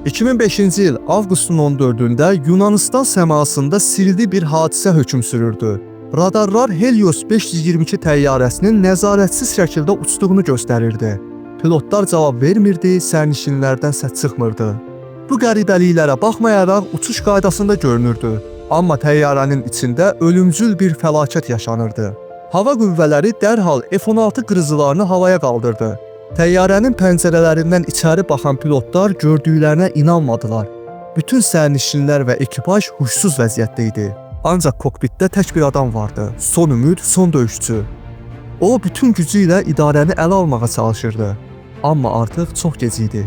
2005-ci il avqustun 14-də Yunanistan səmasında sirli bir hadisə hökm sürürdü. Radarlar Helios 522 təyyarəsinin nəzarətsiz şəkildə uçduğunu göstərirdi. Pilotlar cavab vermirdi, sərnişinlərdən səs çıxmırdı. Bu qəribəliklərə baxmayaraq uçuş qaydasında görünürdü. Amma təyyarənin içində ölümcül bir fəlakət yaşanırdı. Hava qüvvələri dərhal F-16 qırıcılarını havaya qaldırdı. Təyyarənin pəncərələrindən içəri baxan pilotlar gördüklərinə inanmadılar. Bütün sərnişinlər və ekipaj huşsuz vəziyyətdə idi. Ancaq kokpitdə tək bir adam vardı. Son ümid, son döyüşçü. O, bütün gücü ilə idarəni ələ almağa çalışırdı. Amma artıq çox gec idi.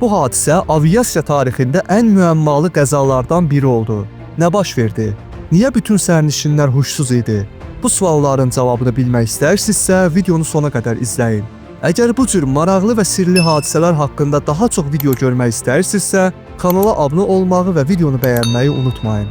Bu hadisə aviasiya tarixində ən müəmmalı qəzalardan biri oldu. Nə baş verdi? Niyə bütün sərnişinlər huşsuz idi? Bu sualların cavabını bilmək istəyirsinizsə, videonu sona qədər izləyin. Əgər bu cür maraqlı və sirli hadisələr haqqında daha çox video görmək istəyirsinizsə, kanala abunə olmağı və videonu bəyənməyi unutmayın.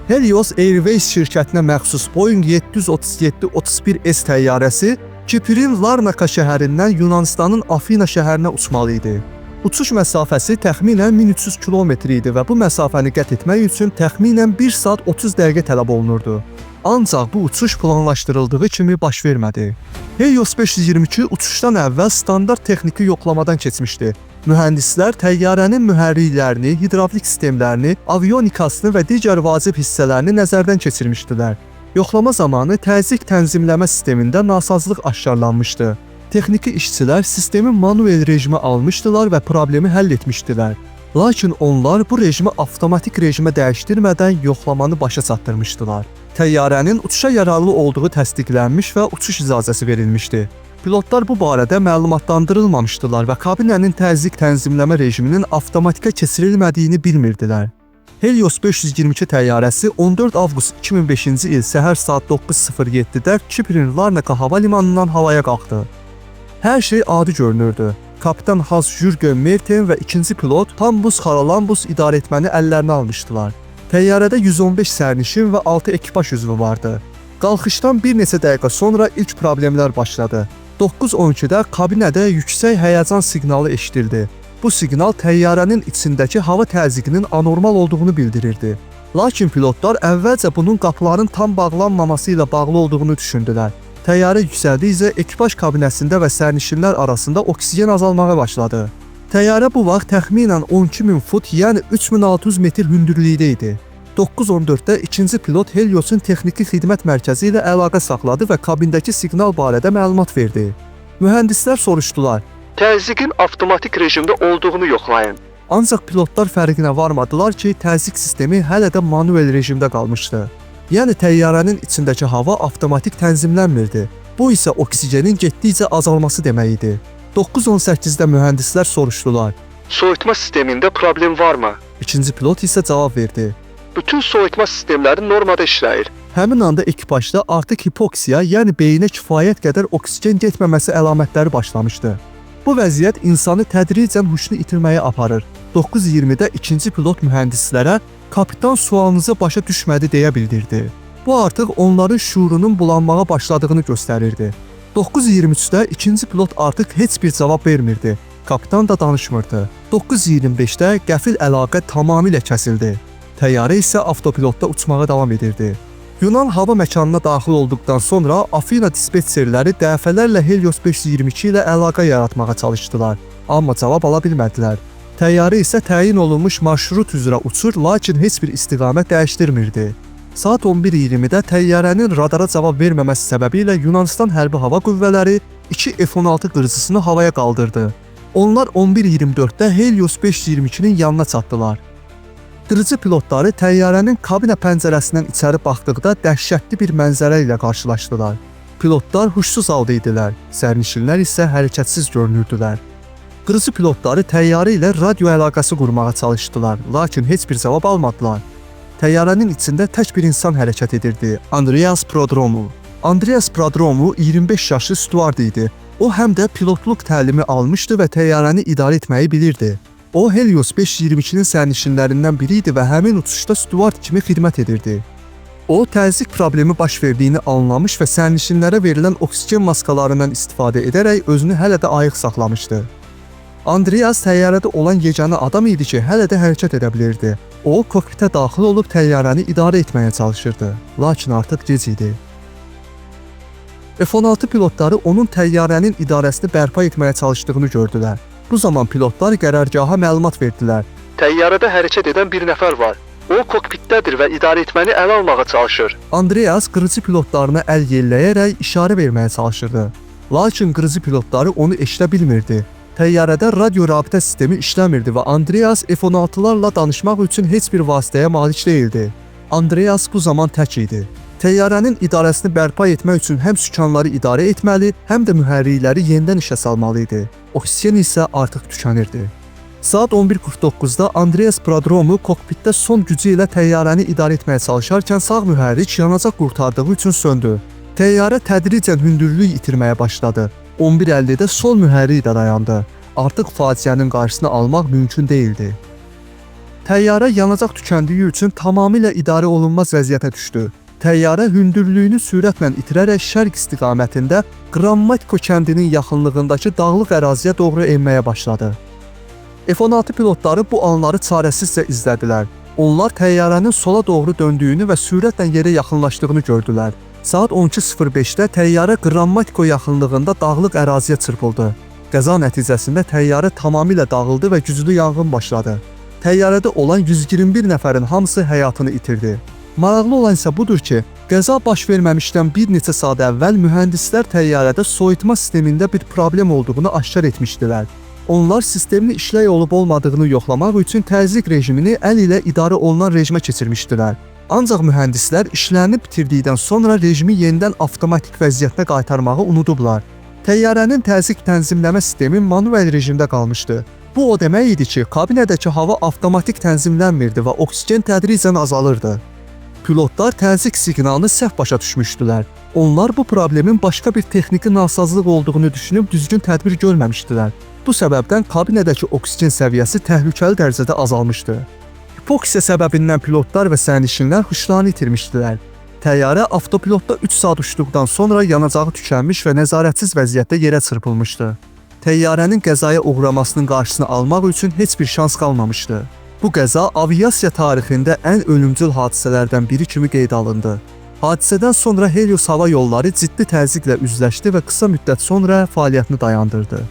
Helios Airways şirkətinə məxsus Boeing 737-31S təyyarəsi Kiprin Larnaka şəhərindən Yunanistanın Afina şəhərinə uçmalı idi. Uçuş məsafəsi təxminən 1300 km idi və bu məsafəni qət etmək üçün təxminən 1 saat 30 dəqiqə tələb olunurdu. Ancaq bu uçuş planlaşdırıldığı kimi baş vermədi. Helios 522 uçuşdan əvvəl standart texniki yoxlamadan keçmişdi. Mühəndislər təyyarənin mühərriklərini, hidravlik sistemlərini, avionikasını və digər vacib hissələrini nəzərdən keçirmişdilər. Yoxlama zamanı təzyiq tənzimləmə sistemində nasazlıq aşkarlanmışdı. Texniki işçilər sistemi manuel rejimə almışdılar və problemi həll etmişdilər. Lakin onlar bu rejimi avtomatik rejimə dəyişdirmədən yoxlamanı başa çatdırmışdılar. Təyyarənin uçuşa yararlı olduğu təsdiqlənmiş və uçuş icazəsi verilmişdi. Pilotlar bu barədə məlumatlandırılmamışdılar və kabinənin təzyiq tənzimləmə rejiminin avtomatikə keçirilmədiyini bilmirdilər. Helios 522 təyyarəsi 14 avqust 2005-ci il səhər saat 9:07-də Kiprin Larnaka hava limanından havaya qalxdı. Hər şey adi görünürdü. Kapitan Hans Jürgen Merten və ikinci pilot Tambus Haralambus idarəetməni əllərinə almışdılar. Təyyarədə 115 sərnişin və 6 ekipaj üzvü vardı. Qalxışdan bir neçə dəqiqə sonra ilk problemlər başladı. 9:12-də kabinədə yüksək həyəcan siqnalı eşidildi. Bu siqnal təyyarənin içindəki hava təzyiqinin anormal olduğunu bildirirdi. Lakin pilotlar əvvəlcə bunun qapıların tam bağlanmaması ilə bağlı olduğunu düşündülər. Təyyarə yüksəldikcə ekipaj kabinəsində və sərnişinlər arasında oksigen azalmağa başladı. Təyyarə bu vaxt təxminən 12.000 fut, yəni 3600 metr hündürlükdə idi. 9:14-də ikinci pilot Helios'un texniki xidmət mərkəzi ilə əlaqə saxladı və kabindəki siqnal barədə məlumat verdi. Mühəndislər soruşdular: Təzyiqin avtomatik rejimdə olduğunu yoxlayın. Ancaq pilotlar fərqinə varmadılar ki, təzyiq sistemi hələ də manuel rejimdə qalmışdı. Yəni təyyarənin içindəki hava avtomatik tənzimlənmirdi. Bu isə oksigenin getdikcə azalması demək idi. 9:18-də mühəndislər soruşdular: Soyutma sistemində problem varmı? İkinci pilot isə cavab verdi: Bütün soyutma sistemləri normada işləyir. Həmin anda ekipajda artıq hipoksiya, yəni beyinə kifayət qədər oksigen getməməsi əlamətləri başlamışdı. Bu vəziyyət insanı tədricən huşunu itirməyə aparır. 9:20-də ikinci pilot mühəndislərə kapitan sualınıza başa düşmədi deyə bildirdi. Bu artıq onların şuurunun bulanmağa başladığını göstərirdi. 9:23-də ikinci pilot artıq heç bir cavab vermirdi. Kapitan da danışmırdı. 9:25-də qəfil əlaqə tamamilə kəsildi. Təyyarə isə avtopilotda uçmağa davam edirdi. Yunan hava məkanına daxil olduqdan sonra Afina dispetçerləri dəfələrlə Helios 522 ilə əlaqə yaratmağa çalışdılar, amma cavab ala bilmədilər. Təyyarə isə təyin olunmuş marşrut üzrə uçur, lakin heç bir istiqamət dəyişdirmirdi. Saat 11:20-də təyyarənin radara cavab verməməsi səbəbilə Yunanistan hərbi hava qüvvələri 2 F-16 qırıcısını havaya qaldırdı. Onlar 11:24-də Helios 522-nin yanına çatdılar. Qırıcı pilotları təyyarənin kabinə pəncərəsindən içəri baxdıqda dəhşətli bir mənzərə ilə qarşılaşdılar. Pilotlar huşsuz halda idilər, sərnişinlər isə hərəkətsiz görünürdülər. Qırıcı pilotları təyyarə ilə radio əlaqəsi qurmağa çalışdılar, lakin heç bir cavab almadılar. Təyyarənin içində tək bir insan hərəkət edirdi: Andreas Prodromou. Andreas Prodromou 25 yaşlı stüard idi. O həm də pilotluq təlimi almışdı və təyyarəni idarə etməyi bilirdi. O, Helios 522-nin sərnişinlərindən biri idi və həmin uçuşda stüard kimi xidmət edirdi. O, təzyiq problemi baş verdiyini anlamış və sərnişinlərə verilən oksigen maskalarından istifadə edərək özünü hələ də ayıq saxlamışdı. Andreas təyyarədə olan yeganə adam idi ki, hələ də hərəkət edə bilirdi. O, kokpitə daxil olub təyyarəni idarə etməyə çalışırdı, lakin artıq gec idi. F-16 pilotları onun təyyarənin idarəsini bərpa etməyə çalışdığını gördülər. Bu zaman pilotlar qərargaha məlumat verdilər. Təyyarədə hərəkət edən bir nəfər var. O kokpitdədir və idarə etməni ələ almağa çalışır. Andreas qırıcı pilotlarına əl yelləyərək işarə verməyə çalışırdı. Lakin qırıcı pilotları onu eşidə bilmirdi. Təyyarədə radio rabitə sistemi işləmirdi və Andreas F-16'larla danışmaq üçün heç bir vasitəyə malik deyildi. Andreas bu zaman tək idi. Təyyarənin idarəsini bərpa etmək üçün həm sükanları idarə etməli, həm də mühərrikləri yenidən işə salmalı idi. Oksigen isə artıq tükənirdi. Saat 11:49-da Andreas prodromu kokpitdə son gücü ilə təyyarəni idarə etməyə çalışarkən sağ mühərrik yanacaq qurtardığı üçün söndü. Təyyarə tədricən hündürlük itirməyə başladı. 11:50-də sol mühərrik də dayandı. Artıq faciənin qarşısını almaq mümkün değildi. Təyyarə yanacaq tükəndiyi üçün tamamilə idarə olunmaz vəziyyətə düşdü. Təyyarə hündürlüyünü sürətlə itirərək şərq istiqamətində Qrammatiko kəndinin yaxınlığındakı dağlıq əraziyə doğru enməyə başladı. F-16 pilotları bu anları çarəsizcə izlədilər. Onlar təyyarənin sola doğru döndüyünü və sürətlə yerə yaxınlaşdığını gördülər. Saat 12:05-də təyyarə Qrammatiko yaxınlığında dağlıq əraziyə çırpıldı. Qəza nəticəsində təyyarə tamamilə dağıldı və güclü yanğın başladı. Təyyarədə olan 121 nəfərin hamısı həyatını itirdi. Maraqlı olan isə budur ki, qəza baş verməmişdən bir neçə saat əvvəl mühəndislər təyyarədə soyutma sistemində bir problem olduğunu aşkar etmişdilər. Onlar sistemin işlək olub olmadığını yoxlamaq üçün təzyiq rejimini əl ilə idarə olunan rejimə keçirmişdilər. Ancaq mühəndislər işlərini bitirdikdən sonra rejimi yenidən avtomatik vəziyyətinə qaytarmağı unudublar. Təyyarənin təzyiq tənzimləmə sistemi manuel rejimdə qalmışdı. Bu o demək idi ki, kabinədəki hava avtomatik tənzimlənmirdi və oksigen tədricən azalırdı. Pilotlar təzyiq siqnalını səhv başa düşmüşdülər. Onlar bu problemin başqa bir texniki nasazlıq olduğunu düşünüb düzgün tədbir görməmişdilər. Bu səbəbdən kabinədəki oksigen səviyyəsi təhlükəli dərəcədə azalmışdı. Hipoksiya səbəbindən pilotlar və sərnişinlər huşlarını itirmişdilər. Təyyarə avtopilotda 3 saat uçduqdan sonra yanacağı tükənmiş və nəzarətsiz vəziyyətdə yerə çırpılmışdı. Təyyarənin qəzaya uğramasının qarşısını almaq üçün heç bir şans qalmamışdı. Bu qəza aviasiya tarixində ən ölümcül hadisələrdən biri kimi qeydə alındı. Hadisədən sonra Helios hava yolları ciddi təzyiqlə üzləşdi və qısa müddət sonra fəaliyyətini dayandırdı.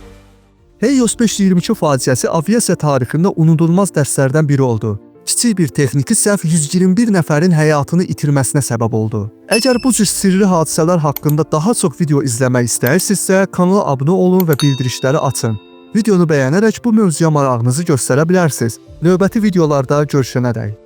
Helios 522 faciəsi aviasiya tarixində unudulmaz dərslərdən biri oldu. Kiçik bir texniki səhv 121 nəfərin həyatını itirməsinə səbəb oldu. Əgər bu cür sirri hadisələr haqqında daha çox video izləmək istəyirsinizsə, kanala abunə olun və bildirişləri açın. Videonu bəyənərək bu mövzuya marağınızı göstərə bilərsiniz. Növbəti videolarda görüşənədək.